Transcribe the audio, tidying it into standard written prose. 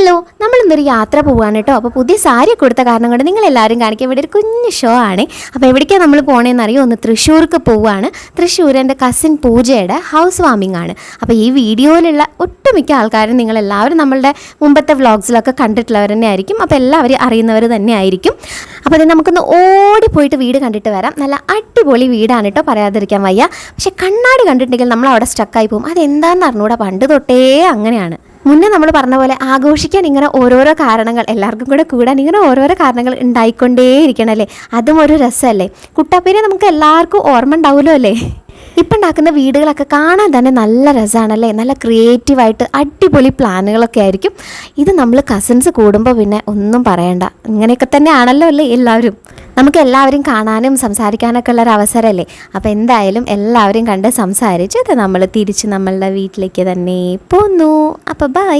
Hello, നമ്മളിന്നൊരു യാത്ര പോവുകയാണ് കേട്ടോ. അപ്പോൾ പുതിയ സാരി കൊടുത്ത കാരണം കൊണ്ട് നിങ്ങളെല്ലാവരും കാണിക്കുക. ഇവിടെ ഒരു കുഞ്ഞു ഷോ ആണ്. അപ്പോൾ എവിടേക്കാണ് നമ്മൾ പോകണേന്ന് അറിയോ? ഒന്ന് തൃശ്ശൂർക്ക് പോവുകയാണ്. തൃശ്ശൂർ എൻ്റെ കസിൻ പൂജയുടെ ഹൗസ് വാമിംഗ് ആണ്. അപ്പോൾ ഈ വീഡിയോയിലുള്ള ഒട്ടുമിക്ക ആൾക്കാരും നിങ്ങളെല്ലാവരും നമ്മളുടെ മുമ്പത്തെ വ്ളോഗ്സിലൊക്കെ കണ്ടിട്ടുള്ളവർ തന്നെ ആയിരിക്കും. അപ്പോൾ എല്ലാവരും അറിയുന്നവർ തന്നെ ആയിരിക്കും. അപ്പോൾ അത് നമുക്കൊന്ന് ഓടിപ്പോയിട്ട് വീട് കണ്ടിട്ട് വരാം. നല്ല അടിപൊളി വീടാണ് കേട്ടോ, പറയാതിരിക്കാൻ വയ്യ. പക്ഷെ കണ്ണാടി കണ്ടിട്ടുണ്ടെങ്കിൽ നമ്മൾ അവിടെ സ്റ്റക്കായി പോകും. അതെന്താണെന്ന് അറിഞ്ഞൂടാ, പണ്ട് തൊട്ടേ അങ്ങനെയാണ്. മുന്നേ നമ്മൾ പറഞ്ഞ പോലെ ആഘോഷിക്കാൻ ഇങ്ങനെ ഓരോരോ കാരണങ്ങൾ, എല്ലാവർക്കും കൂടെ കൂടാൻ ഇങ്ങനെ ഓരോരോ കാരണങ്ങൾ ഉണ്ടായിക്കൊണ്ടേയിരിക്കണം അല്ലേ. അതും ഒരു രസമല്ലേ. കുട്ടാപ്പേരെ നമുക്ക് എല്ലാവർക്കും ഓർമ്മ ഉണ്ടാവുമല്ലോ അല്ലേ. ഇപ്പം ഉണ്ടാക്കുന്ന വീടുകളൊക്കെ കാണാൻ തന്നെ നല്ല രസമാണല്ലേ. നല്ല ക്രിയേറ്റീവായിട്ട് അടിപൊളി പ്ലാനുകളൊക്കെ ആയിരിക്കും. ഇത് നമ്മൾ കസിൻസ് കൂടുമ്പോൾ പിന്നെ ഒന്നും പറയണ്ട. ഇങ്ങനെയൊക്കെ തന്നെ ആണല്ലോ അല്ലേ എല്ലാവരും. നമുക്ക് എല്ലാവരും കാണാനും സംസാരിക്കാനൊക്കെ ഉള്ളൊരു അവസരമല്ലേ. അപ്പോൾ എന്തായാലും എല്ലാവരും കണ്ട് സംസാരിച്ച് ഇത് നമ്മൾ തിരിച്ച് നമ്മളുടെ വീട്ടിലേക്ക് തന്നെ പോന്നു. അപ്പോൾ ബൈ.